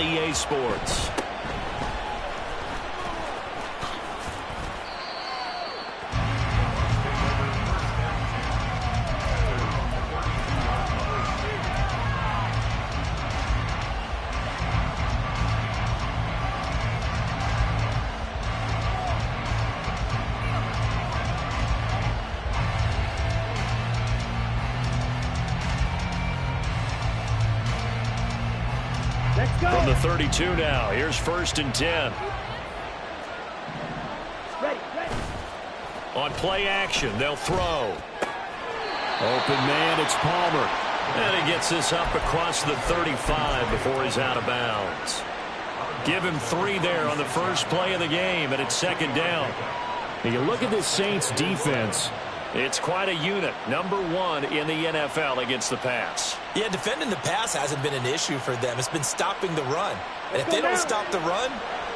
on EA Sports. From the 32 now, here's 1st and 10. On play action, they'll throw. Open man, it's Palmer. And he gets this up across the 35 before he's out of bounds. Give him 3 there on the first play of the game, and it's 2nd down. Now you look at this Saints defense. It's quite a unit. Number 1 in the NFL against the pass. Yeah, defending the pass hasn't been an issue for them. It's been stopping the run. And if they don't stop the run,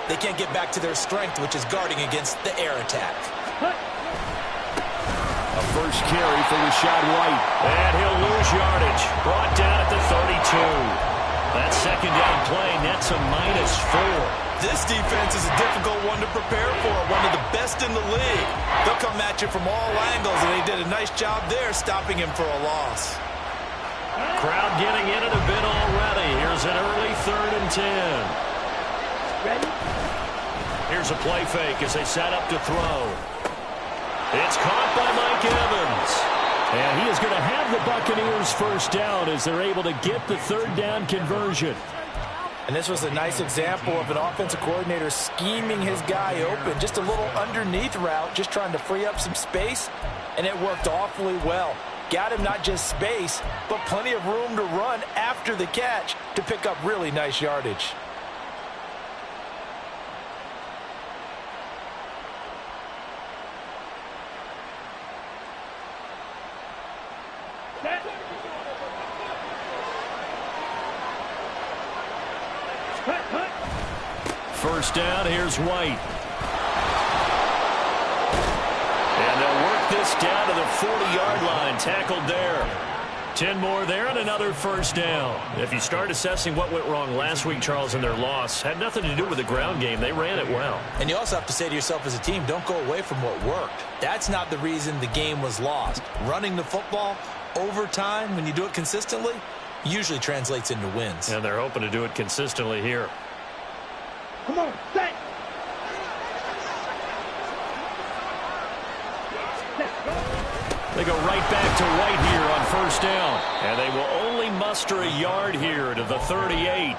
they can't get back to their strength, which is guarding against the air attack. A first carry for Rashad White. And he'll lose yardage. Brought down at the 32. That 2nd down play nets a -4. This defense is a difficult one to prepare for, one of the best in the league. They'll come at you from all angles, and they did a nice job there stopping him for a loss. Crowd getting in it a bit already. Here's an early 3rd and 10. Ready? Here's a play fake as they set up to throw. It's caught by Mike Evans. And he is going to have the Buccaneers first down as they're able to get the 3rd down conversion. And this was a nice example of an offensive coordinator scheming his guy open. Just a little underneath route, just trying to free up some space, and it worked awfully well. Got him not just space, but plenty of room to run after the catch to pick up really nice yardage. First down, here's White. And they'll work this down to the 40-yard line, tackled there. 10 more there and another first down. If you start assessing what went wrong last week, Charles, in their loss, had nothing to do with the ground game. They ran it well. And you also have to say to yourself as a team, don't go away from what worked. That's not the reason the game was lost. Running the football over time, when you do it consistently, usually translates into wins. And they're hoping to do it consistently here. Come on, set. They go right back to White here on first down. And they will only muster a yard here to the 38.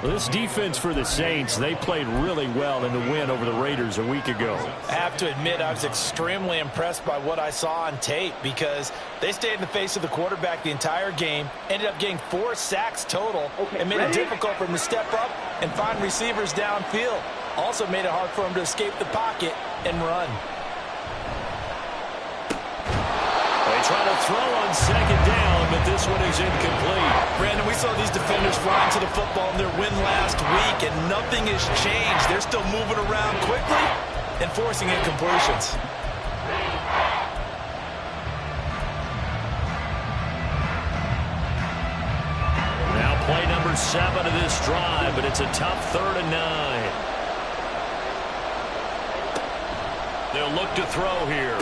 Well, this defense for the Saints, they played really well in the win over the Raiders a week ago. I have to admit, I was extremely impressed by what I saw on tape because they stayed in the face of the quarterback the entire game, ended up getting 4 sacks total, and made it difficult for him to step up and find receivers downfield. Also made it hard for him to escape the pocket and run. They try to throw on second down, but this one is incomplete. Brandon, we saw these defenders flying to the football in their win last week, and nothing has changed. They're still moving around quickly and forcing incompletions. Now play number 7 of this drive, but it's a tough 3rd and 9. They'll look to throw here.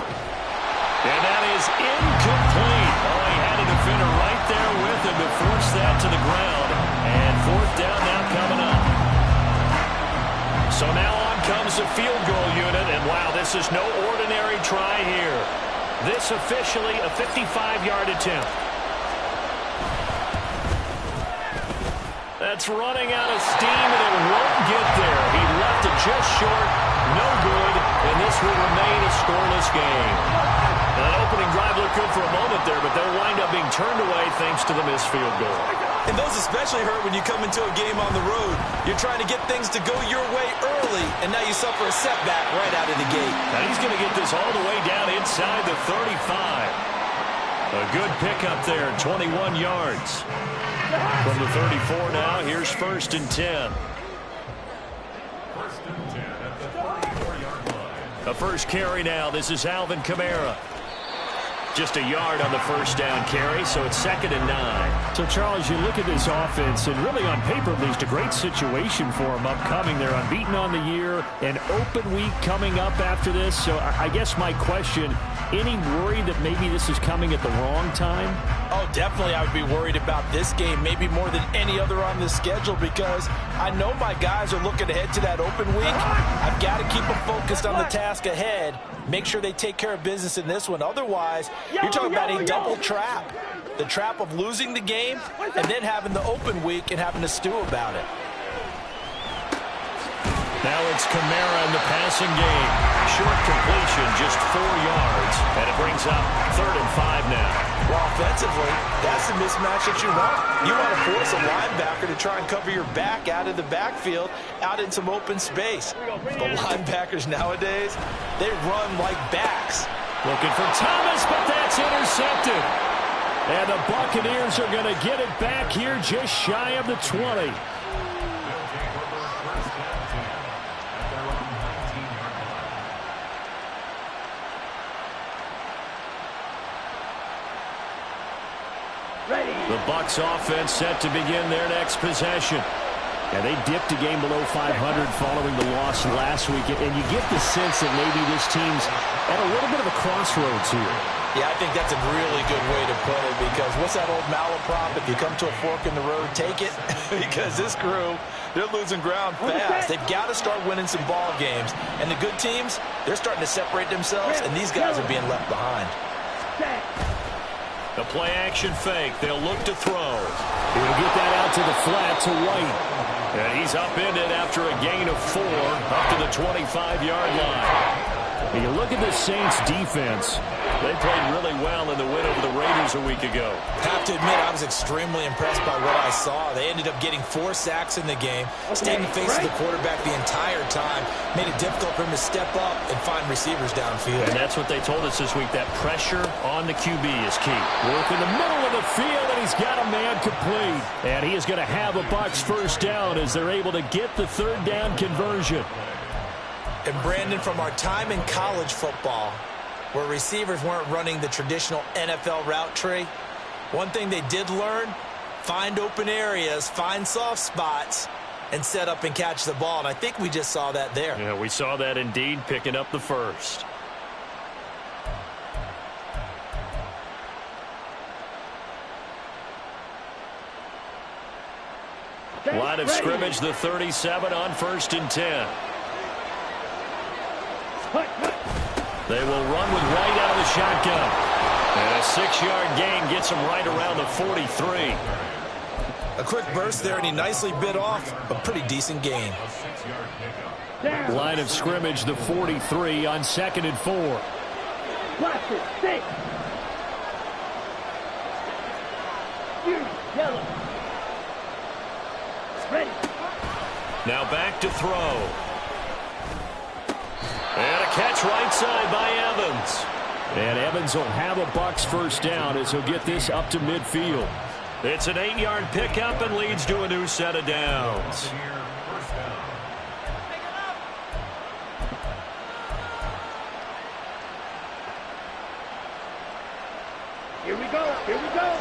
And that is incomplete. Oh, he had a defender right there with him to force that to the ground. And 4th down now coming up. So now on comes the field goal unit. And wow, this is no ordinary try here. This officially a 55-yard attempt. That's running out of steam, and it won't get there. He left it just short. No good. And this will remain a scoreless game. That opening drive looked good for a moment there, but they'll wind up being turned away thanks to the missed field goal. And those especially hurt when you come into a game on the road. You're trying to get things to go your way early, and now you suffer a setback right out of the gate. Now he's going to get this all the way down inside the 35. A good pickup there, 21 yards. From the 34 now, here's 1st and 10. A first carry now. This is Alvin Kamara. Just a yard on the first down carry, so it's 2nd and 9. So, Charles, you look at this offense, and really on paper, at least, a great situation for them upcoming. They're unbeaten on the year, an open week coming up after this. So I guess my question, any worry that maybe this is coming at the wrong time? Oh, definitely I would be worried about this game, maybe more than any other on the schedule, because I know my guys are looking ahead to that open week. I've got to keep them focused on the task ahead, make sure they take care of business in this one. Otherwise, you're talking about a double trap. The trap of losing the game and then having the open week and having to stew about it. Now it's Kamara in the passing game. Short completion, just 4 yards, and it brings up 3rd and 5 now. Well, offensively, that's the mismatch that you want. You want to force a linebacker to try and cover your back out of the backfield, out in some open space. The linebackers nowadays, they run like backs. Looking for Thomas, but that's intercepted. And the Buccaneers are going to get it back here just shy of the 20. The Bucs offense set to begin their next possession. Yeah, they dipped a game below 500 following the loss last week, and you get the sense that maybe this team's at a little bit of a crossroads here. Yeah, I think that's a really good way to put it, because what's that old malaprop? If you come to a fork in the road, take it. Because this crew, they're losing ground fast. They've got to start winning some ball games. And the good teams, they're starting to separate themselves, and these guys are being left behind. The play-action fake. They'll look to throw. He'll get that out to the flat to White. And he's upended after a gain of 4 up to the 25-yard line. And you look at the Saints defense. They played really well in the win over the Raiders a week ago. Have to admit, I was extremely impressed by what I saw. They ended up getting 4 sacks in the game, stayed in the face of the quarterback the entire time, made it difficult for him to step up and find receivers downfield. And that's what they told us this week, that pressure on the QB is key. Work in the middle of the field, and he's got a man complete. And he is going to have a Bucs first down as they're able to get the 3rd down conversion. And Brandon, from our time in college football, where receivers weren't running the traditional NFL route tree, one thing they did learn, find open areas, find soft spots, and set up and catch the ball. And I think we just saw that there. Yeah, we saw that indeed, picking up the first. Line of scrimmage, the 37 on 1st and 10. They will run with White out of the shotgun. And a 6-yard gain gets him right around the 43. A quick burst there, and he nicely bit off a pretty decent gain. Line of scrimmage, the 43 on 2nd and 4. Watch it, 6. Yellow. Ready. Now back to throw. And a catch right side by Evans. And Evans will have a Bucs first down as he'll get this up to midfield. It's an 8-yard pickup and leads to a new set of downs. Here we go. Here we go.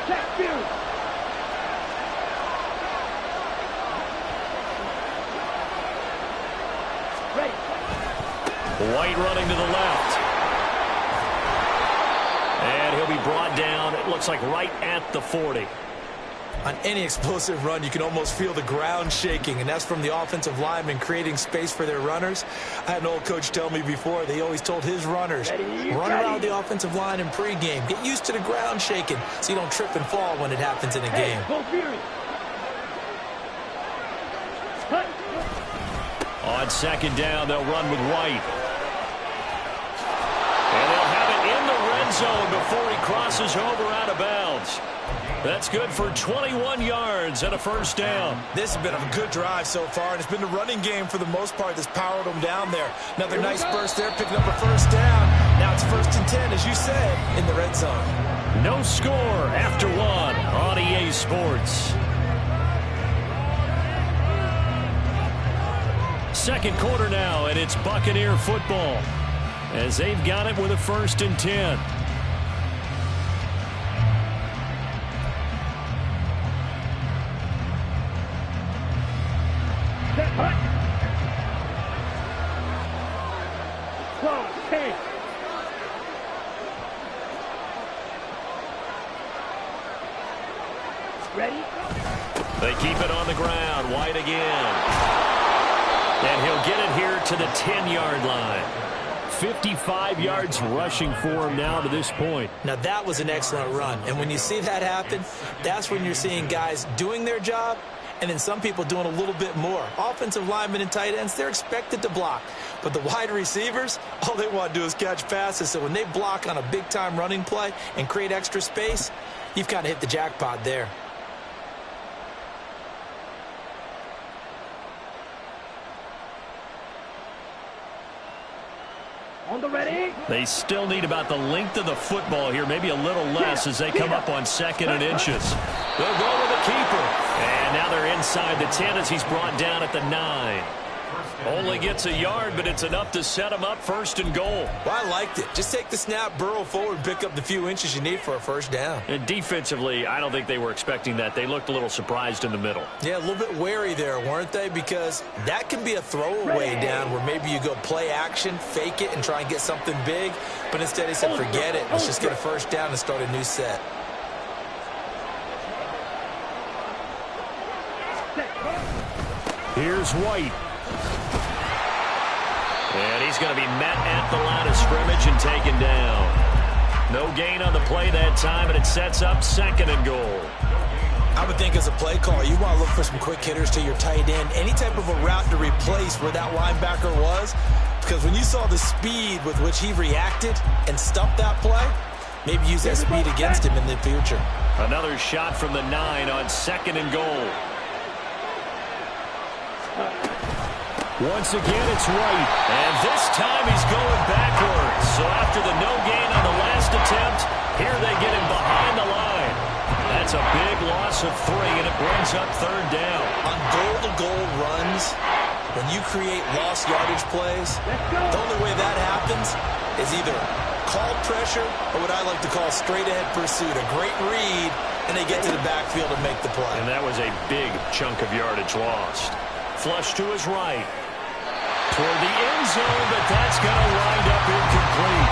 Check view. White running to the left. And he'll be brought down, it looks like right at the 40. On any explosive run, you can almost feel the ground shaking, and that's from the offensive linemen creating space for their runners. I had an old coach tell me before, they always told his runners, run around the offensive line in pregame. Get used to the ground shaking so you don't trip and fall when it happens in a game. Go Fury. On 2nd down, they'll run with White. And they'll have it in the red zone before he crosses over out of bounds. That's good for 21 yards and a first down. This has been a good drive so far, and it's been the running game for the most part that's powered them down there. Another nice burst there, picking up a first down. Now it's 1st and 10, as you said, in the red zone. No score after 1 on EA Sports. Second quarter now, and it's Buccaneer football. as they've got it with a 1st and 10. Set, hut. Close, 10. Ready? They keep it on the ground. White again. And he'll get it here to the 10-yard line. 55 yards rushing for him now to this point. Now, that was an excellent run. And when you see that happen, that's when you're seeing guys doing their job and then some people doing a little bit more. Offensive linemen and tight ends, they're expected to block. But the wide receivers, all they want to do is catch passes. So when they block on a big-time running play and create extra space, you've kind of hit the jackpot there. On the ready. They still need about the length of the football here, maybe a little less as they come up on 2nd and inches. They'll go with the keeper. And now they're inside the 10 as he's brought down at the 9. Only gets a yard, but it's enough to set him up 1st and goal. Well, I liked it. Just take the snap, burrow forward, pick up the few inches you need for a 1st down. And defensively, I don't think they were expecting that. They looked a little surprised in the middle. Yeah, a little bit wary there, weren't they? Because that can be a throwaway down where maybe you go play action, fake it, and try and get something big. But instead he said, forget it. Let's just get a 1st down and start a new set. Here's White. And he's going to be met at the line of scrimmage and taken down. No gain on the play that time, and it sets up 2nd and goal. I would think as a play caller, you want to look for some quick hitters to your tight end. Any type of a route to replace where that linebacker was. Because when you saw the speed with which he reacted and stuffed that play, maybe use that speed against him in the future. Another shot from the 9 on 2nd and goal. Once again, it's White. And this time he's going backwards. So after the no gain on the last attempt, here they get him behind the line. That's a big loss of 3, and it brings up 3rd down. On goal-to-goal runs, when you create lost yardage plays, the only way that happens is either called pressure or what I like to call straight-ahead pursuit. A great read, and they get to the backfield and make the play. And that was a big chunk of yardage lost. Flush to his right. Toward the end zone, but that's going to wind up incomplete.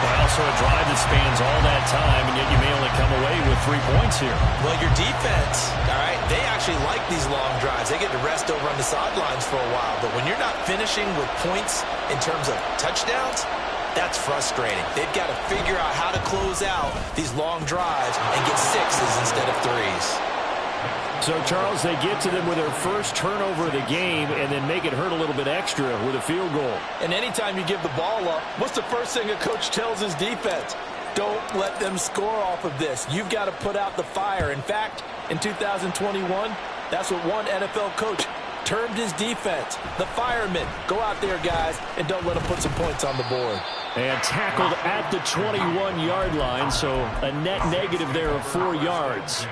Well, also a drive that spans all that time, and yet you may only come away with 3 points here. Well, your defense, all right, they actually like these long drives. They get to rest over on the sidelines for a while. But when you're not finishing with points in terms of touchdowns, that's frustrating. They've got to figure out how to close out these long drives and get 6s instead of 3s. So, Charles, they get to them with their first turnover of the game and then make it hurt a little bit extra with a field goal. And anytime you give the ball up, what's the first thing a coach tells his defense? Don't let them score off of this. You've got to put out the fire. In fact, in 2021, that's what one NFL coach termed his defense. The firemen. Go out there, guys, and don't let them put some points on the board. And tackled at the 21-yard line, so a net negative there of 4 yards.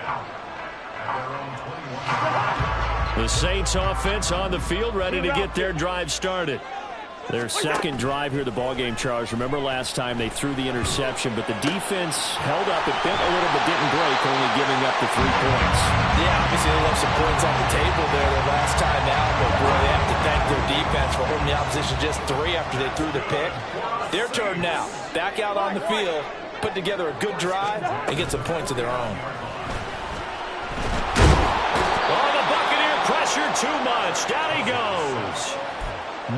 The Saints offense on the field, ready to get their drive started. Their second drive here, the ballgame, Charles. Remember last time they threw the interception, but the defense held up. It bent a little but didn't break, only giving up the 3 points. Yeah, obviously they left some points on the table there the last time out, but boy, they have to thank their defense for holding the opposition just 3 after they threw the pick. Their turn now. Back out on the field, put together a good drive, and get some points of their own. Pressure too much. Down he goes.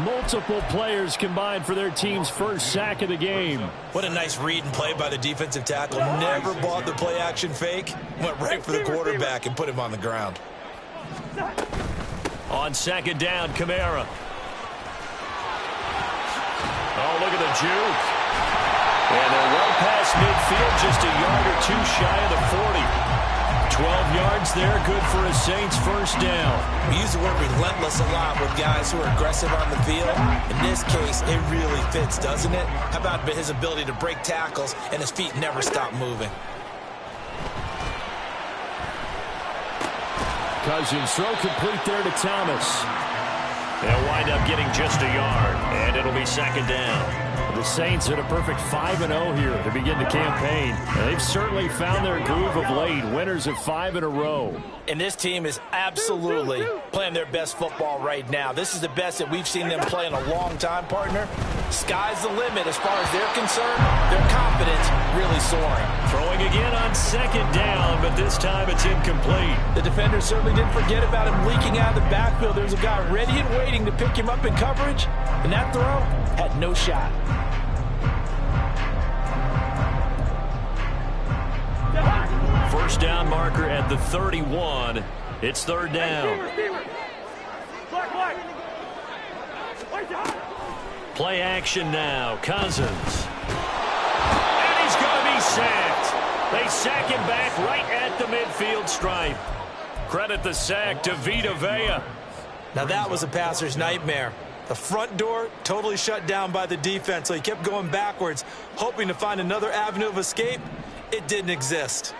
Multiple players combined for their team's first sack of the game. What a nice read and play by the defensive tackle. Never bought the play-action fake. Went right for the quarterback and put him on the ground. On 2nd down, Kamara. Oh, look at the juke. And they're well past midfield, just a yard or 2 shy of the 40. 12 yards there, good for a Saints first down. We use the word relentless a lot with guys who are aggressive on the field. In this case, it really fits, doesn't it? How about his ability to break tackles and his feet never stop moving? Cousins throw complete there to Thomas. They'll wind up getting just a yard, and it'll be 2nd down. The Saints at a perfect 5-0 here to begin the campaign. And they've certainly found their groove of late, winners of 5 in a row. And this team is absolutely playing their best football right now. This is the best that we've seen them play in a long time, partner. Sky's the limit as far as they're concerned. Their confidence really soaring. Throwing again on second down, but this time it's incomplete. The defender certainly didn't forget about him leaking out of the backfield. There's a guy ready and waiting to pick him up in coverage, and that throw had no shot. First down marker at the 31. It's third down. Play action now. Cousins. And he's going to be sacked. They sack him back right at the midfield stripe. Credit the sack to Vita Vea. Now that was a passer's nightmare. The front door totally shut down by the defense, so he kept going backwards, hoping to find another avenue of escape. It didn't exist.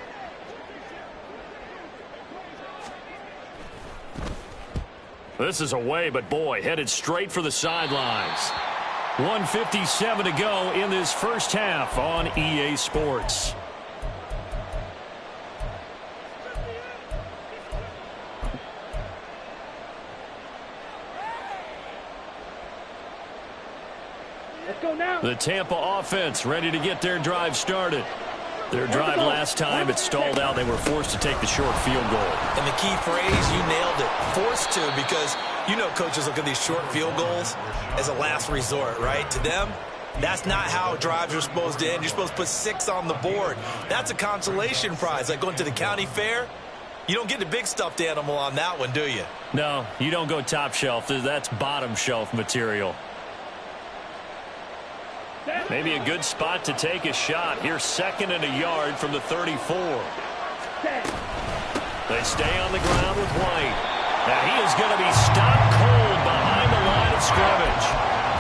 This is away, but boy, headed straight for the sidelines. 1:57 to go in this first half on EA Sports. Let's go now. The Tampa offense ready to get their drive started. Their drive last time, it stalled out. They were forced to take the short field goal. And the key phrase, you nailed it, forced to, because you know coaches look at these short field goals as a last resort, right? To them, that's not how drives are supposed to end. You're supposed to put 6 on the board. That's a consolation prize, like going to the county fair. You don't get the big stuffed animal on that one, do you? No, you don't go top shelf. That's bottom shelf material. Maybe a good spot to take a shot. Here's 2nd and a yard from the 34. They stay on the ground with White. Now he is going to be stopped cold behind the line of scrimmage.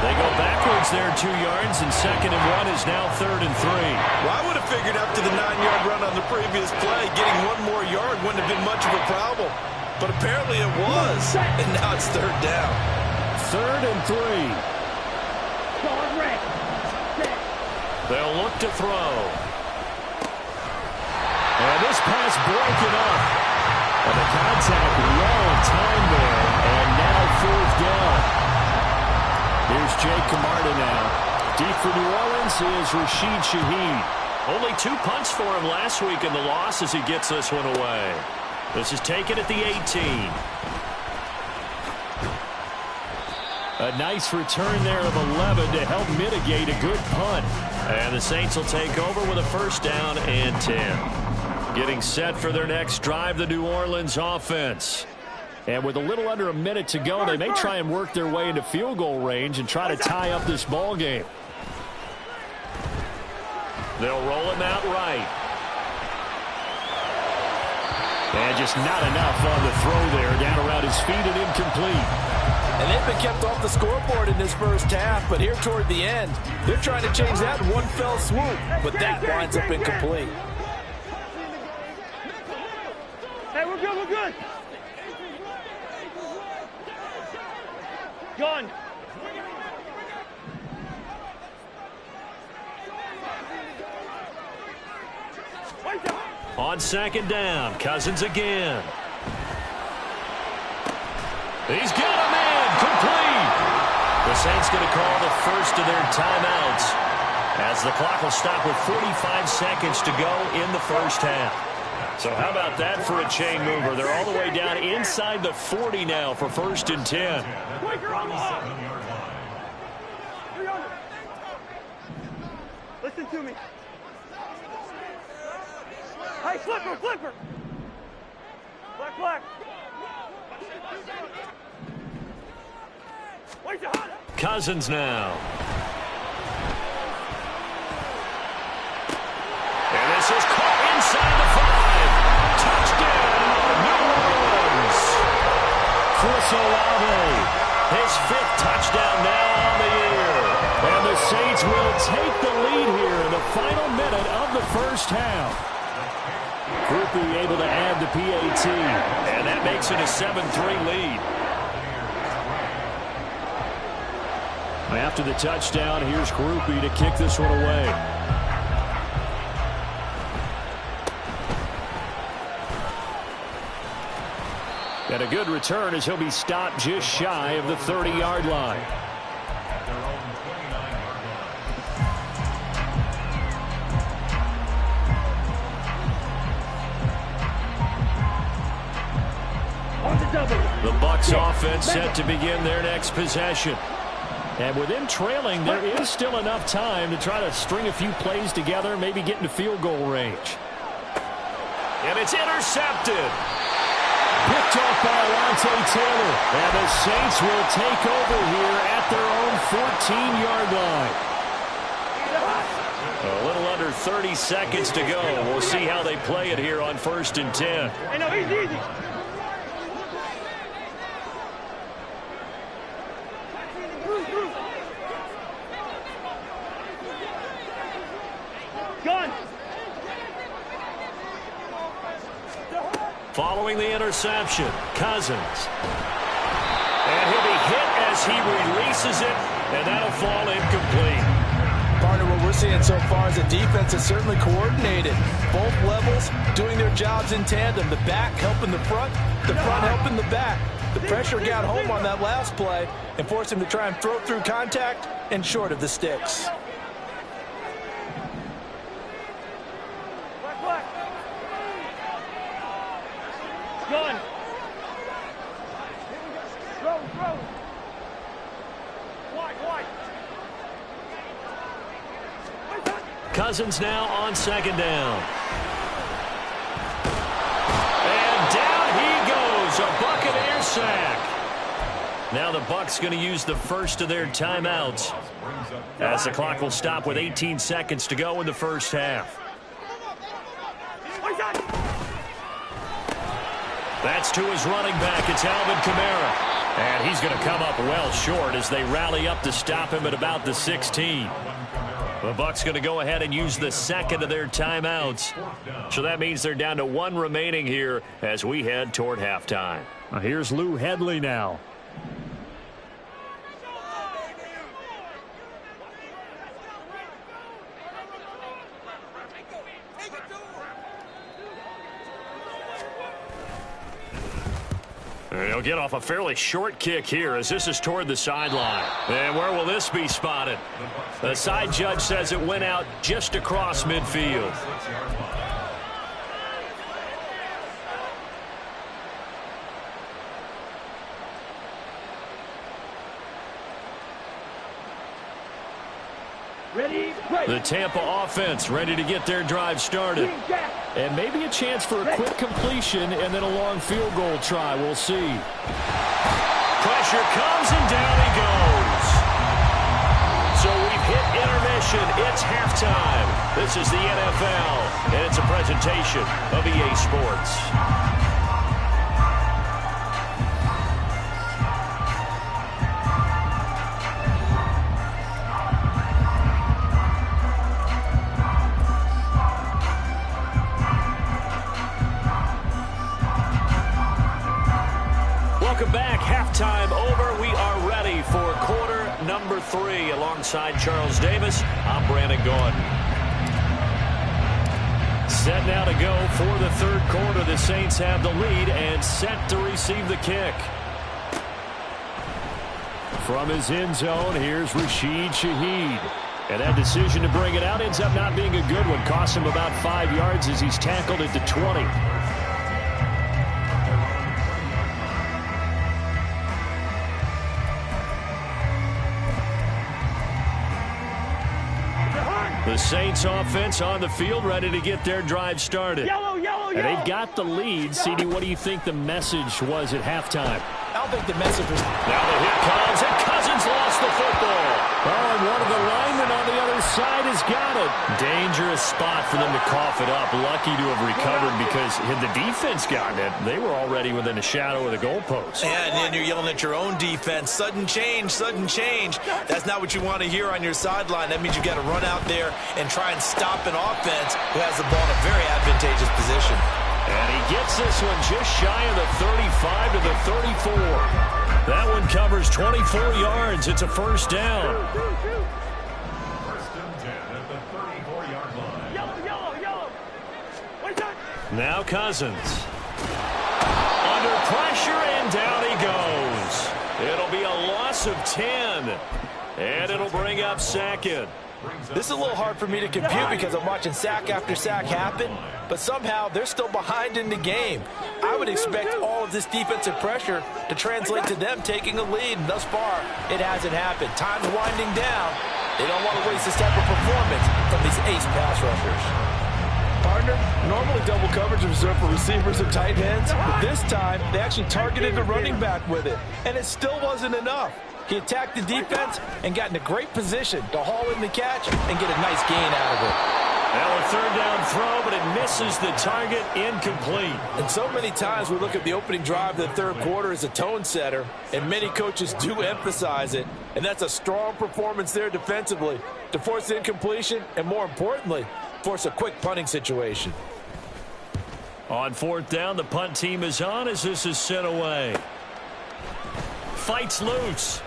They go backwards there 2 yards, and 2nd and 1 is now 3rd and 3. Well, I would have figured after the 9-yard run on the previous play, getting 1 more yard wouldn't have been much of a problem. But apparently it was, and now it's 3rd down. 3rd and 3. They'll look to throw. And this pass broken up. And the contact well timed there. And now 4th down. Here's Jake Camarda now. Deep for New Orleans is Rashid Shaheed. Only 2 punts for him last week in the loss as he gets this one away. This is taken at the 18. A nice return there of 11 to help mitigate a good punt. And the Saints will take over with a 1st down and 10. Getting set for their next drive, the New Orleans offense. And with a little under a minute to go, they may try and work their way into field goal range and try to tie up this ball game. They'll roll him out right. And just not enough on the throw there. Down around his feet and incomplete. And they've been kept off the scoreboard in this first half, but here toward the end, they're trying to change that in one fell swoop, but that winds up incomplete. Hey, we're good, we're good. Gun. On 2nd down, Cousins again. He's got a man, complete. The Saints going to call the first of their timeouts as the clock will stop with 45 seconds to go in the first half. So how about that for a chain mover? They're all the way down inside the 40 now for 1st and 10. Listen to me. Hey, flipper, flipper. Black, black. Cousins now. And this is caught inside the 5. Touchdown, New Orleans. Chris Olave, his 5th touchdown now on the year. And the Saints will take the lead here in the final minute of the first half. Groupie able to add the PAT. And that makes it a 7-3 lead. After the touchdown, here's Groupie to kick this one away. And a good return as he'll be stopped just shy of the 30-yard line. The Bucs offense set to begin their next possession. And with them trailing, there is still enough time to try to string a few plays together, maybe get into field goal range. And it's intercepted. Picked off by Alontae Taylor. And the Saints will take over here at their own 14-yard line. A little under 30 seconds to go. We'll see how they play it here on 1st and 10. Hey, no, easy. Gun. Following the interception, Cousins. And he'll be hit as he releases it, and that'll fall incomplete. Partner, what we're seeing so far is the defense is certainly coordinated. Both levels doing their jobs in tandem. The back helping the front helping the back. The pressure got home on that last play and forced him to try and throw through contact and short of the sticks. Gun. Throw. Wide. Cousins now on 2nd down. And down he goes, a Buccaneer sack. Now the Bucs going to use the first of their timeouts as the clock will stop with 18 seconds to go in the first half. That's to his running back. It's Alvin Kamara. And he's going to come up well short as they rally up to stop him at about the 16. The Bucs going to go ahead and use the second of their timeouts. So that means they're down to 1 remaining here as we head toward halftime. Here's Lou Hedley now. He'll get off a fairly short kick here as this is toward the sideline. And where will this be spotted? The side judge says it went out just across midfield. The Tampa offense ready to get their drive started. And maybe a chance for a quick completion and then a long field goal try. We'll see. Pressure comes and down he goes. So we've hit intermission. It's halftime. This is the NFL, and it's a presentation of EA Sports. Welcome back. Halftime over. We are ready for quarter number 3. Alongside Charles Davis, I'm Brandon Gordon. Set now to go for the third quarter. The Saints have the lead and set to receive the kick. From his end zone, here's Rashid Shaheed. And that decision to bring it out ends up not being a good one. Costs him about 5 yards as he's tackled at the 20. The Saints offense on the field ready to get their drive started. Yellow. And they've got the lead. CD, what do you think the message was at halftime? I don't think the message was... Now the hit comes, and Cousins lost the football. Oh, and one of the linemen on the other side has got it. Dangerous spot for them to cough it up. Lucky to have recovered because had the defense gotten it, they were already within a shadow of the goalpost. Yeah, and then you're yelling at your own defense. Sudden change. That's not what you want to hear on your sideline. That means you got to run out there and try and stop an offense who has the ball in a very advantageous position. And he gets this one just shy of the 35 to the 34. That one covers 24 yards. It's a first down. First and 10 at the 34-yard line. Yellow. Wait up. Now Cousins. Under pressure, and down he goes. It'll be a loss of 10. And it'll bring up second. This is a little hard for me to compute because I'm watching sack after sack happen, but somehow they're still behind in the game. I would expect all of this defensive pressure to translate to them taking a lead, and thus far, it hasn't happened. Time's winding down. They don't want to waste this type of performance from these ace pass rushers. Partner, normally double coverage is reserved for receivers and tight ends, but this time they actually targeted the running back with it, and it still wasn't enough. He attacked the defense and got in a great position to haul in the catch and get a nice gain out of it. Now a third down throw, but it misses the target, incomplete. And so many times we look at the opening drive of the third quarter as a tone setter, and many coaches do emphasize it. And that's a strong performance there defensively to force incompletion and, more importantly, force a quick punting situation. On fourth down, the punt team is on as this is sent away. Fights loose.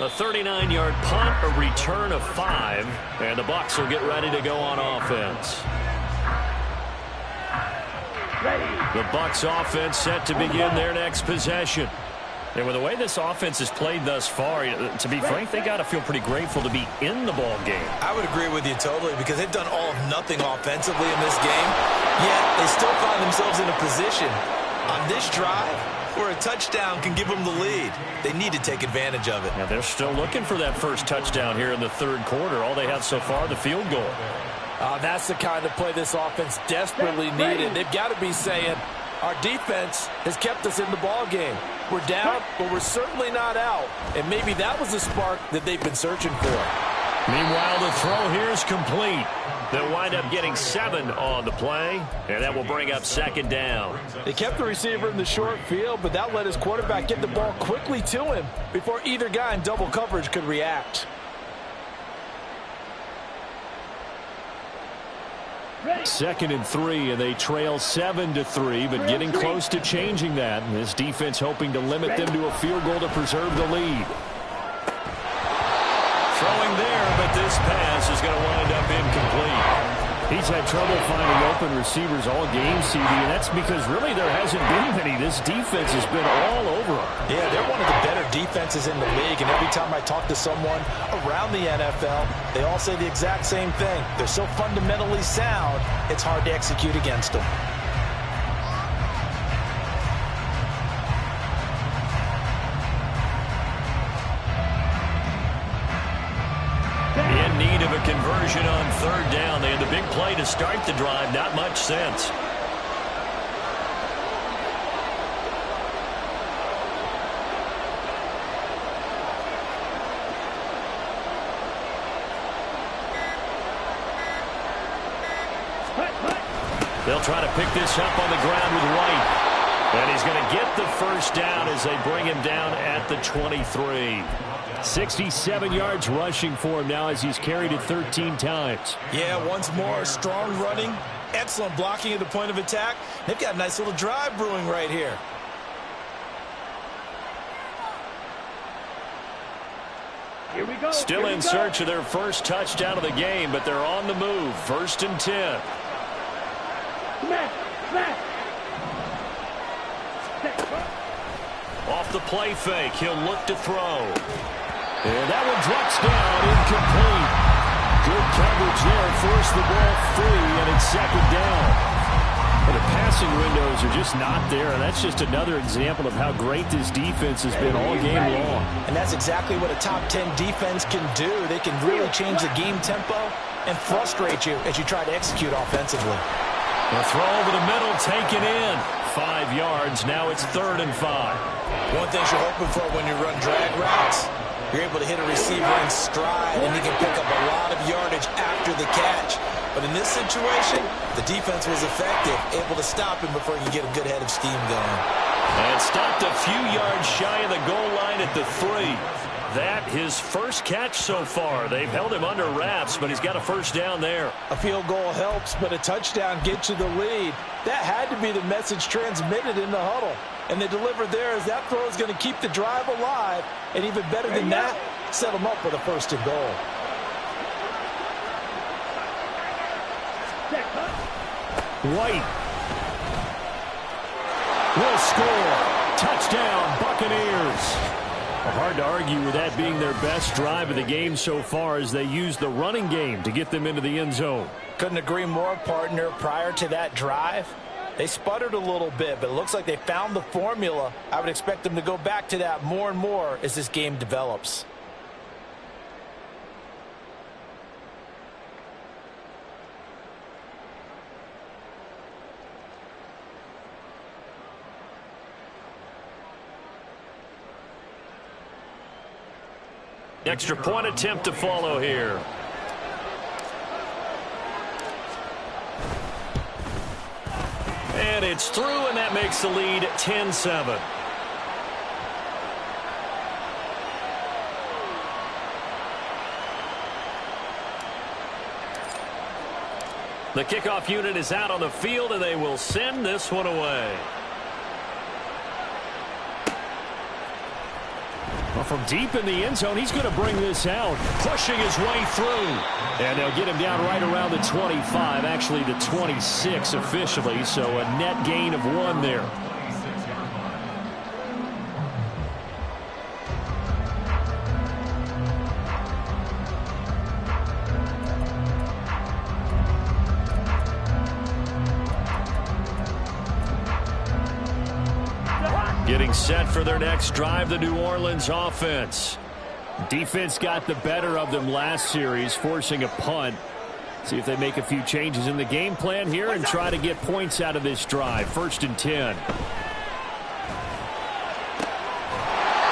A 39-yard punt, a return of 5, and the Bucs will get ready to go on offense. The Bucs offense set to begin their next possession. And with the way this offense has played thus far, to be frank, they got to feel pretty grateful to be in the ball game. I would agree with you totally because they've done all of nothing offensively in this game, yet they still find themselves in a position on this drive where a touchdown can give them the lead. They need to take advantage of it. Now they're still looking for that first touchdown here in the third quarter. All they have so far, the field goal. That's the kind of play this offense desperately needed. They've got to be saying, our defense has kept us in the ball game. We're down, but we're certainly not out. And maybe that was the spark that they've been searching for. Meanwhile, the throw here is complete. They'll wind up getting 7 on the play, and that will bring up second down. They kept the receiver in the short field, but that let his quarterback get the ball quickly to him before either guy in double coverage could react. Second and 3, and they trail 7-3, but getting close to changing that. And this defense hoping to limit them to a field goal to preserve the lead. Throwing there, but this pass is going to wind up incomplete. He's had trouble finding open receivers all game, CD, and that's because really there hasn't been many. This defense has been all over them. Yeah, they're one of the better defenses in the league, and every time I talk to someone around the NFL, they all say the exact same thing. They're so fundamentally sound, it's hard to execute against them. In need of a conversion on third down. They had the big play to start the drive. Not much sense. They'll try to pick this up on the ground with White. And he's going to get the first down as they bring him down at the 23. 67 yards rushing for him now as he's carried it 13 times. Yeah, once more, strong running, excellent blocking at the point of attack. They've got a nice little drive brewing right here. Here we go. Still in search of their first touchdown of the game, but they're on the move. First and 10. Smash. Off the play fake, he'll look to throw. And that one drops down, incomplete. Good coverage there, forced the ball free, and it's second down. And the passing windows are just not there, and that's just another example of how great this defense has been all game long. And that's exactly what a top 10 defense can do. They can really change the game tempo and frustrate you as you try to execute offensively. The throw over the middle, taken in. 5 yards, now it's 3rd and 5. One thing you're hoping for when you run drag routes, you're able to hit a receiver in stride, and he can pick up a lot of yardage after the catch. But in this situation, the defense was effective, able to stop him before he could get a good head of steam going. And stopped a few yards shy of the goal line at the 3. That his first catch so far. They've held him under wraps, but he's got a first down there. A field goal helps, but a touchdown gets you the lead. That had to be the message transmitted in the huddle. and they delivered there, as that throw is going to keep the drive alive, and even better than that, set them up with a 1st and goal. White will score. Touchdown, Buccaneers. Hard to argue with that being their best drive of the game so far, as they used the running game to get them into the end zone. Couldn't agree more, partner. Prior to that drive, they sputtered a little bit, but it looks like they found the formula. I would expect them to go back to that more and more as this game develops. Extra point attempt to follow here. And it's through, and that makes the lead 10-7. The kickoff unit is out on the field, and they will send this one away. Well, from deep in the end zone, he's going to bring this out, pushing his way through. And they'll get him down right around the 25, actually the 26 officially, so a net gain of 1 there. Getting set for their next drive, the New Orleans offense. Defense got the better of them last series, forcing a punt. See if they make a few changes in the game plan here and try to get points out of this drive. 1st and 10.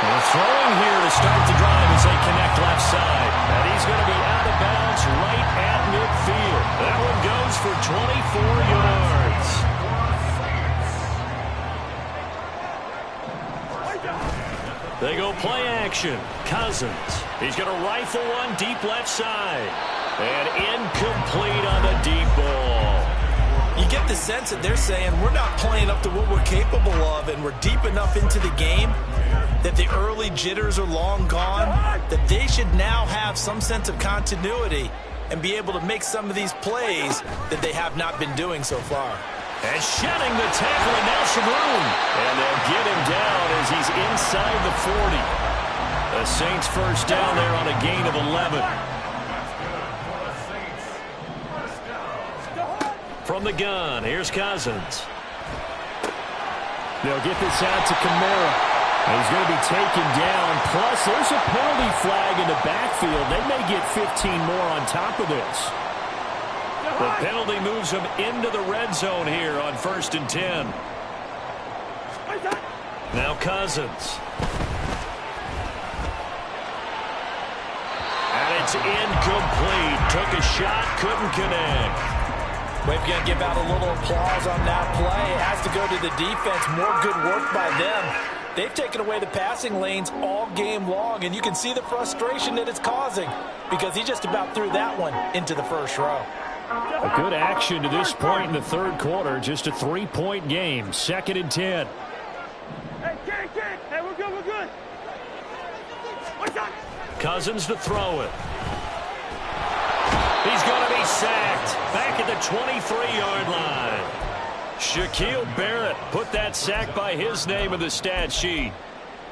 They're throwing here to start the drive as they connect left side. And he's going to be out of bounds right at midfield. That one goes for 24 yards. They go play action. Cousins. He's going to rifle one deep left side. And incomplete on the deep ball. You get the sense that they're saying we're not playing up to what we're capable of, and we're deep enough into the game that the early jitters are long gone, that they should now have some sense of continuity and be able to make some of these plays that they have not been doing so far. And shedding the tackle, and now some room. And they'll get him down as he's inside the 40. The Saints first down there on a gain of 11. From the gun, here's Cousins. They'll get this out to Kamara. He's going to be taken down. Plus, there's a penalty flag in the backfield. They may get 15 more on top of this. The penalty moves him into the red zone here on 1st and 10. Now Cousins. And it's incomplete. Took a shot, couldn't connect. We've got to give out a little applause on that play. It has to go to the defense. More good work by them. They've taken away the passing lanes all game long, and you can see the frustration that it's causing because he just about threw that one into the first row. A good action to this point in the 3rd quarter. Just a 3-point game. 2nd and 10. Hey, hey, we're good, we're good. Cousins to throw it. He's going to be sacked back at the 23-yard line. Shaquille Barrett put that sack by his name in the stat sheet.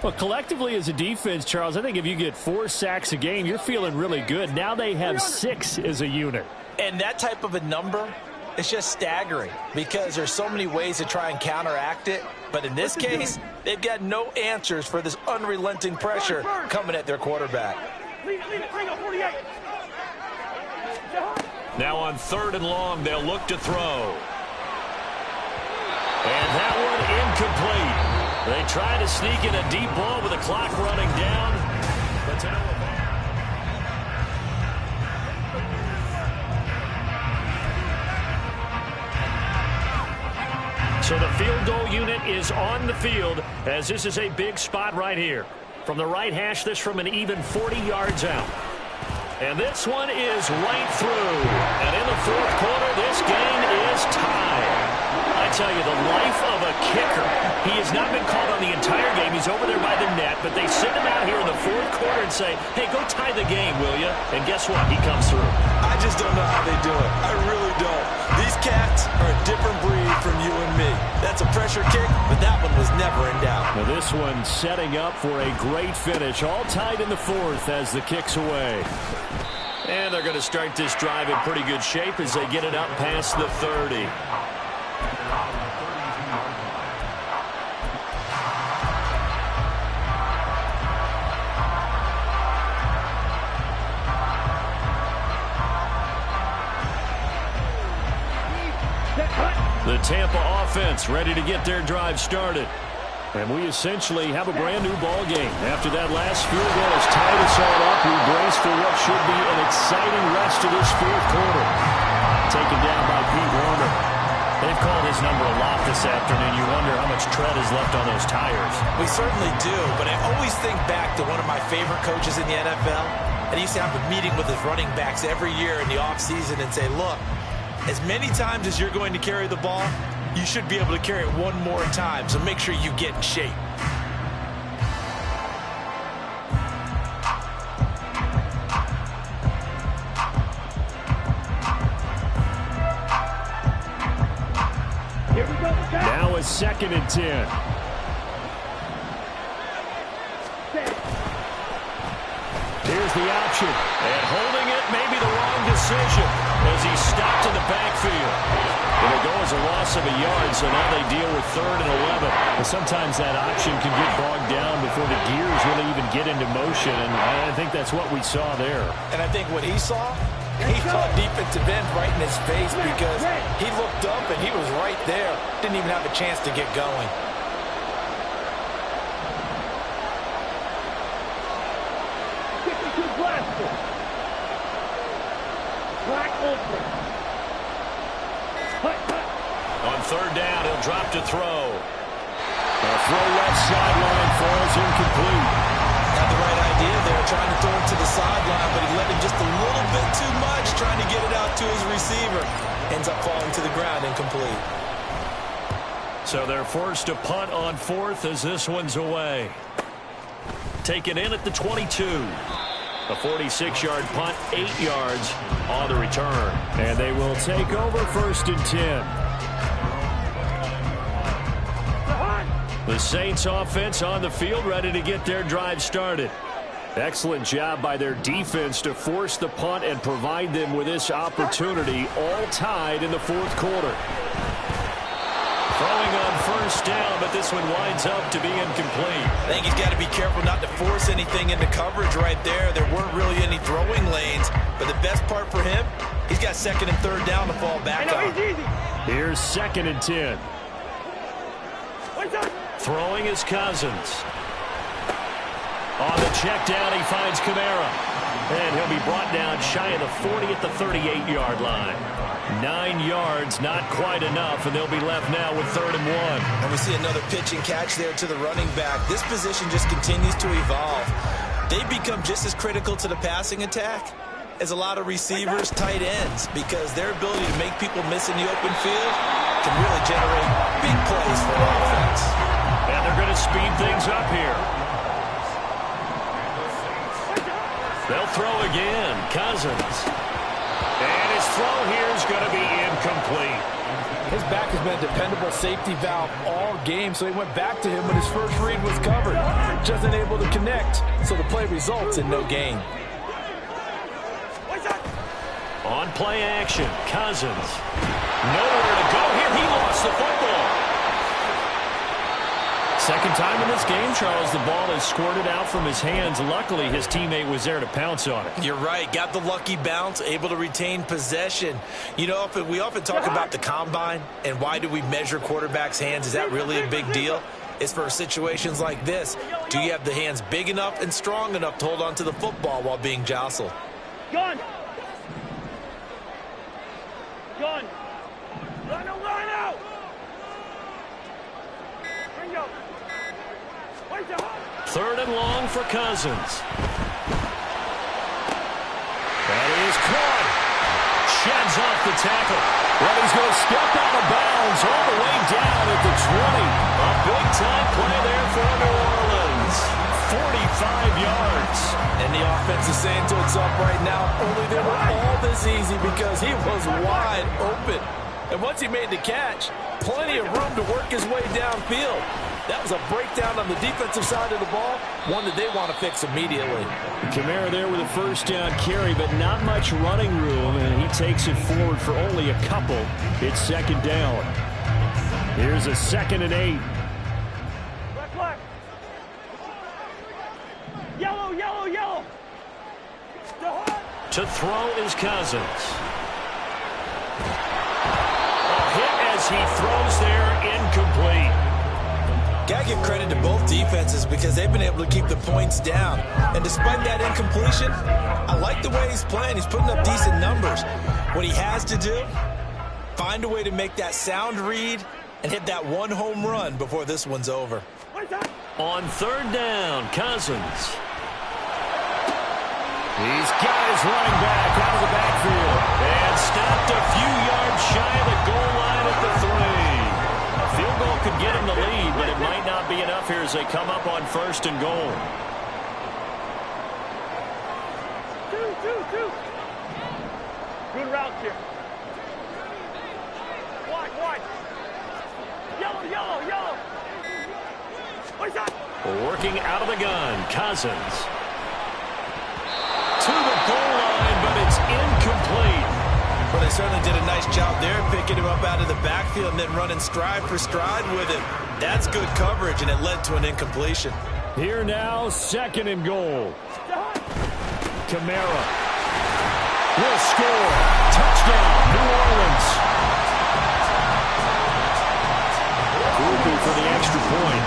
Well, collectively as a defense, Charles, I think if you get 4 sacks a game, you're feeling really good. Now they have 6 as a unit. And that type of a number is just staggering because there's so many ways to try and counteract it. But in this case, they've got no answers for this unrelenting pressure coming at their quarterback. Now on 3rd and long, they'll look to throw. And that one incomplete. They try to sneak in a deep ball with the clock running down. But so the field goal unit is on the field as this is a big spot right here. From the right hash, this from an even 40 yards out. And this one is right through. And in the 4th quarter, this game is tied. A tell you, the life of a kicker. He has not been called on the entire game. He's over there by the net, but they send him out here in the fourth quarter and say, hey, go tie the game, will you? And guess what? He comes through. I just don't know how they do it. I really don't. These cats are a different breed from you and me. That's a pressure kick, but that one was never in doubt. Now this one setting up for a great finish. All tied in the fourth as the kick's away. And they're going to start this drive in pretty good shape as they get it up past the 30. The Tampa offense ready to get their drive started. And we essentially have a brand new ball game. After that last field goal has tied us all up, we brace for what should be an exciting rest of this fourth quarter. Taken down by Pete Warner. They've called his number a lot this afternoon. You wonder how much tread is left on those tires. We certainly do, but I always think back to one of my favorite coaches in the NFL. And he used to have a meeting with his running backs every year in the offseason and say, look, as many times as you're going to carry the ball, you should be able to carry it one more time, so make sure you get in shape. Here we go. Now a 2nd and 10. Here's the option. And holding it may be the wrong decision as he's stopped in the backfield. It'll go as a loss of a yard, so now they deal with 3rd and 11. Well, sometimes that option can get bogged down before the gears really even get into motion, and I think that's what we saw there. And I think what he saw defensive end right in his face because he looked up and he was right there. Didn't even have a chance to get going. On 3rd down, he'll drop to throw. A throw left sideline falls incomplete. Had the right idea there, trying to throw it to the sideline, but he let him just a little bit too much, trying to get it out to his receiver. Ends up falling to the ground incomplete. So they're forced to punt on 4th as this one's away. Taken in at the 22. A 46-yard punt, 8 yards on the return. And they will take over 1st and 10. The Saints offense on the field ready to get their drive started. Excellent job by their defense to force the punt and provide them with this opportunity, all tied in the fourth quarter. Throwing on 1st down, but this one winds up to be incomplete. I think he's got to be careful not to force anything into coverage right there. There weren't really any throwing lanes, but the best part for him, he's got 2nd and 3rd down to fall back on. Here's 2nd and 10. Throwing is Cousins. On the check down, he finds Kamara. And he'll be brought down shy of the 40 at the 38-yard line. 9 yards, not quite enough, and they'll be left now with 3rd and 1. And we see another pitch and catch there to the running back. This position just continues to evolve. They become just as critical to the passing attack as a lot of receivers, tight ends, because their ability to make people miss in the open field can really generate big plays for offense. And they're going to speed things up here. They'll throw again. Cousins. And his throw here is going to be incomplete. His back has been a dependable safety valve all game, so he went back to him when his first read was covered. Just unable to connect, so the play results in no gain. On play action, Cousins. Nowhere to go here. He lost the football. Second time in this game, Charles, the ball is squirted out from his hands. Luckily, his teammate was there to pounce on it. You're right. Got the lucky bounce, able to retain possession. You know, we often talk about the combine and why do we measure quarterbacks' hands. Is that really a big deal? It's for situations like this. Do you have the hands big enough and strong enough to hold on to the football while being jostled? Gun! Gun! Run out! Bring up! 3rd and long for Cousins. That is caught. Sheds holds off the tackle. Well, he's going to step out of bounds all the way down at the 20. A big-time play there for New Orleans. 45 yards. And the offense is saying to itself right now, only they were all this easy because he was wide open. And once he made the catch, plenty of room to work his way downfield. That was a breakdown on the defensive side of the ball, one that they want to fix immediately. Kamara there with a first down carry, but not much running room, and he takes it forward for only a couple. It's second down. Here's a 2nd and 8. Black, black. Yellow, yellow, yellow. To throw is Cousins. A hit as he throws there, incomplete. Got to give credit to both defenses because they've been able to keep the points down. And despite that incompletion, I like the way he's playing. He's putting up decent numbers. What he has to do, find a way to make that sound read and hit that one home run before this one's over. On 3rd down, Cousins. He's got his running back out of the backfield. And stopped a few yards shy of the goal line at the 3. A field goal could get him the lead, but it might not be enough here as they come up on 1st and goal. Two. Good routes here. Wide. Yellow. What's that? Working out of the gun, Cousins. To the goal line, but it's incomplete. Well, they certainly did a nice job there, picking him up out of the backfield and then running stride for stride with him. That's good coverage, and it led to an incompletion. Here now, 2nd and goal. Kamara will score. Touchdown, New Orleans. Groupie for the extra point.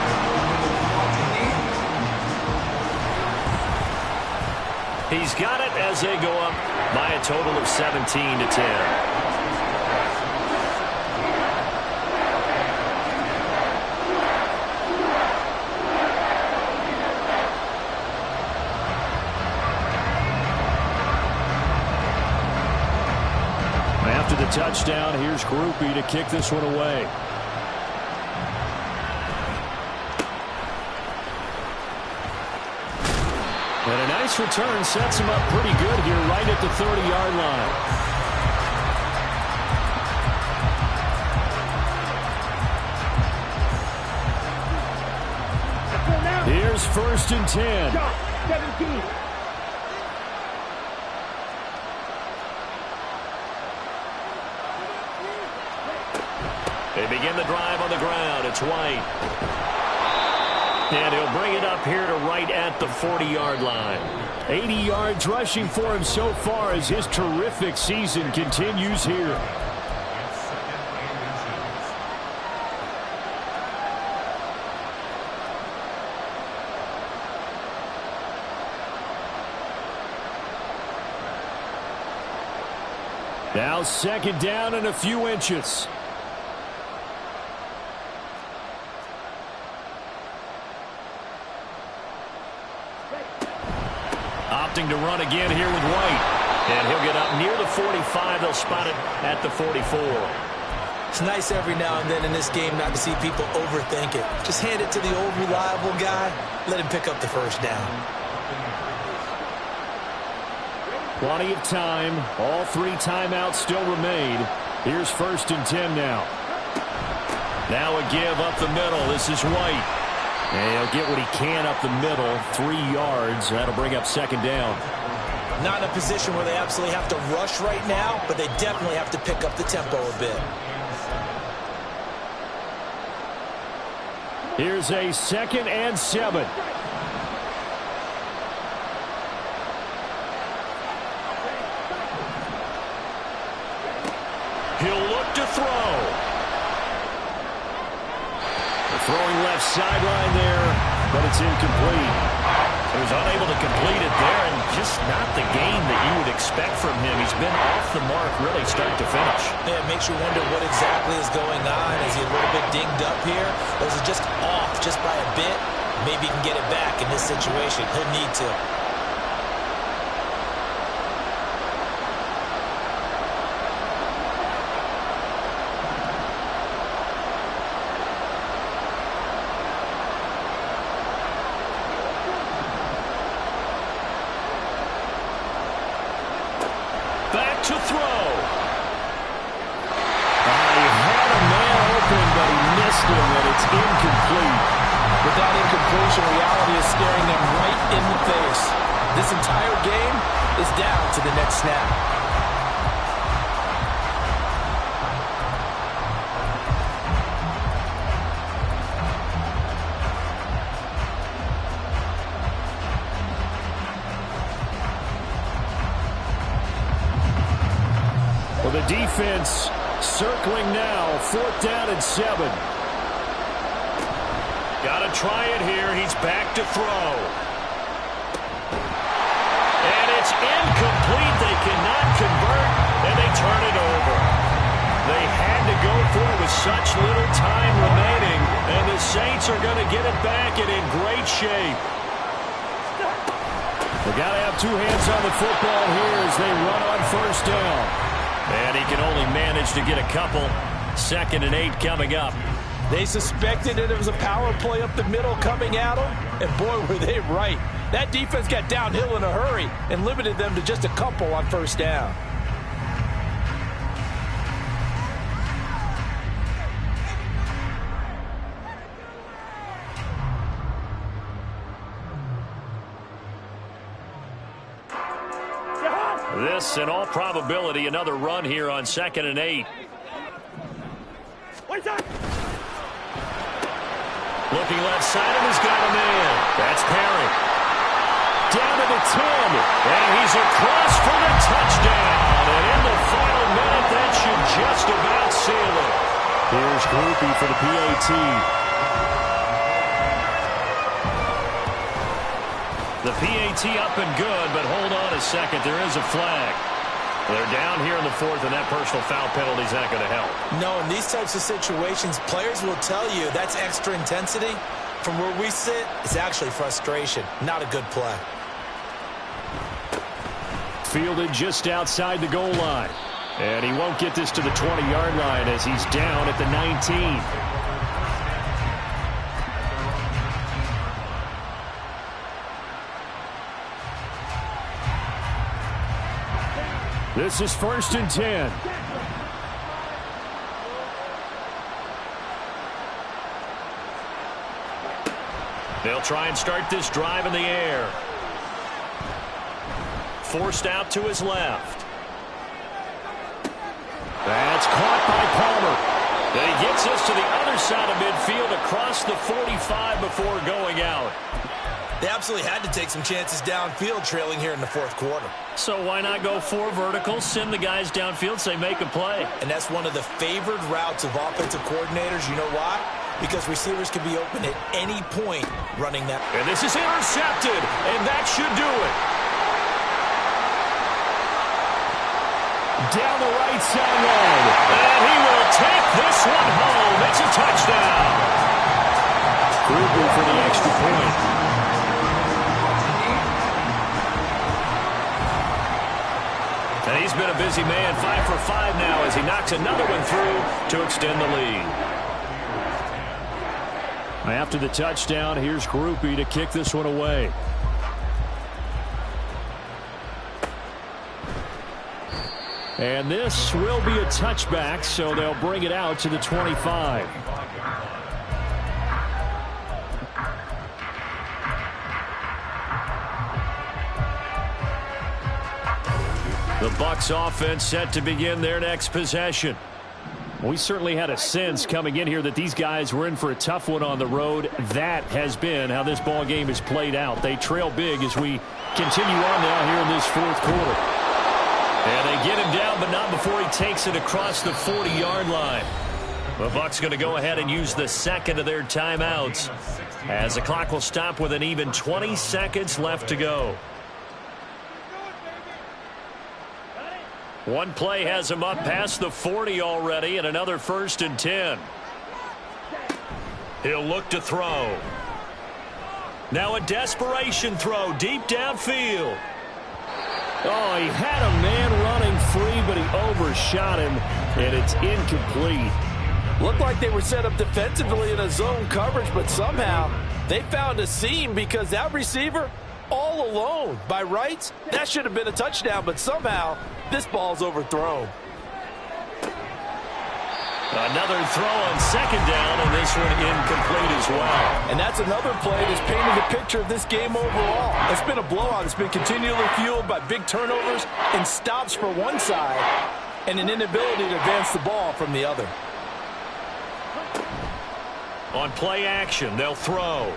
He's got it as they go up by a total of 17-10. After the touchdown, here's Groupie to kick this one away. And a nice return sets him up pretty good here right at the 30-yard line. Here's 1st and 10. 17. They begin the drive on the ground. It's White. And he'll bring it up here to right at the 40-yard line. 80 yards rushing for him so far as his terrific season continues here. Now 2nd down and a few inches. Opting to run again here with White. And he'll get up near the 45. They'll spot it at the 44. It's nice every now and then in this game not to see people overthink it. Just hand it to the old reliable guy. Let him pick up the 1st down. Plenty of time. All 3 timeouts still remain. Here's 1st and 10 now. Now a give up the middle. This is White. And he'll get what he can up the middle. 3 yards. That'll bring up 2nd down. Not in a position where they absolutely have to rush right now, but they definitely have to pick up the tempo a bit. Here's a 2nd and 7. He'll look to throw. Throwing left sideline there, but it's incomplete. He was unable to complete it there, and just not the game that you would expect from him. He's been off the mark really start to finish. Yeah, it makes you wonder what exactly is going on. Is he a little bit dinged up here? Or is it just off just by a bit? Maybe he can get it back in this situation. He'll need to. to throw. He had a man open, but he missed him, and it's incomplete. With that incompletion, reality is staring them right in the face. This entire game is down to the next snap. Well, the defense circling now, 4th down and 7. Got to try it here. He's back to throw. And it's incomplete. They cannot convert, and they turn it over. They had to go for it with such little time remaining, and the Saints are going to get it back and in great shape. They got to have two hands on the football here as they run on 1st down. And he can only manage to get a couple. 2nd and 8 coming up. They suspected it was a power play up the middle coming at them, and boy, were they right. That defense got downhill in a hurry and limited them to just a couple on 1st down. This, in all probability, another run here on 2nd and 8. Looking left side, and he's got a man. That's Perry. Down to the 10. And he's across for the touchdown. And in the final minute, that should just about seal it. Here's Groupie for the PAT. The PAT up and good, but hold on a second. There is a flag. They're down here in the 4th, and that personal foul penalty is not going to help. No, in these types of situations, players will tell you that's extra intensity. From where we sit, it's actually frustration, not a good play. Fielded just outside the goal line. And he won't get this to the 20-yard line as he's down at the 19. This is 1st and 10. They'll try and start this drive in the air. Forced out to his left. That's caught by Palmer. And he gets us to the other side of midfield across the 45 before going out. They absolutely had to take some chances downfield trailing here in the 4th quarter. So why not go 4 verticals, send the guys downfield, say make a play? And that's one of the favored routes of offensive coordinators. You know why? Because receivers can be open at any point running that. And this is intercepted, and that should do it. Down the right sideline. And he will take this one home. It's a touchdown. Gruber for the extra point. And he's been a busy man, 5 for 5 now as he knocks another one through to extend the lead. After the touchdown, here's Groupie to kick this one away. And this will be a touchback, so they'll bring it out to the 25. The Bucs offense set to begin their next possession. We certainly had a sense coming in here that these guys were in for a tough one on the road. That has been how this ball game has played out. They trail big as we continue on now here in this 4th quarter. And they get him down, but not before he takes it across the 40-yard line. The Bucs going to go ahead and use the 2nd of their timeouts as the clock will stop with an even 20 seconds left to go. One play has him up past the 40 already, and another 1st and 10. He'll look to throw. Now a desperation throw deep downfield. Oh, he had a man running free, but he overshot him, and it's incomplete. Looked like they were set up defensively in a zone coverage, but somehow they found a seam because that receiver all alone. By rights, that should have been a touchdown, but somehow this ball's overthrown. Another throw on second down, and this one incomplete as well. And that's another play that's painted the picture of this game overall. It's been a blowout. It's been continually fueled by big turnovers and stops for one side and an inability to advance the ball from the other. On play action, they'll throw.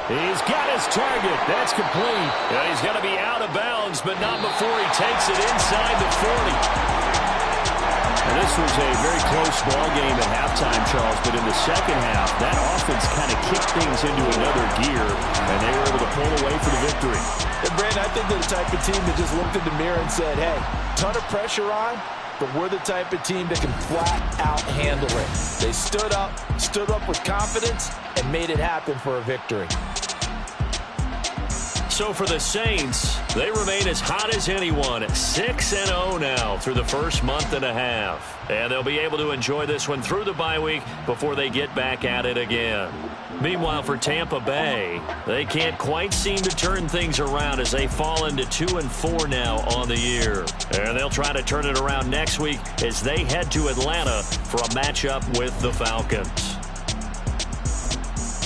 He's got his target. That's complete. Yeah, he's going to be out of bounds, but not before he takes it inside the 40. And this was a very close ball game at halftime, Charles, but in the second half, that offense kind of kicked things into another gear, and they were able to pull away for the victory. And Brandon, I think they're the type of team that just looked in the mirror and said, hey, ton of pressure on, but we're the type of team that can flat out handle it. They stood up with confidence, and made it happen for a victory. So for the Saints, they remain as hot as anyone, 6-0 now through the first month and a half. And they'll be able to enjoy this one through the bye week before they get back at it again. Meanwhile, for Tampa Bay, they can't quite seem to turn things around as they fall into 2-4 now on the year. And they'll try to turn it around next week as they head to Atlanta for a matchup with the Falcons.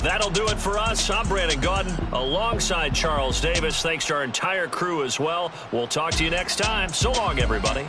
That'll do it for us. I'm Brandon Gaudin alongside Charles Davis. Thanks to our entire crew as well. We'll talk to you next time. So long, everybody.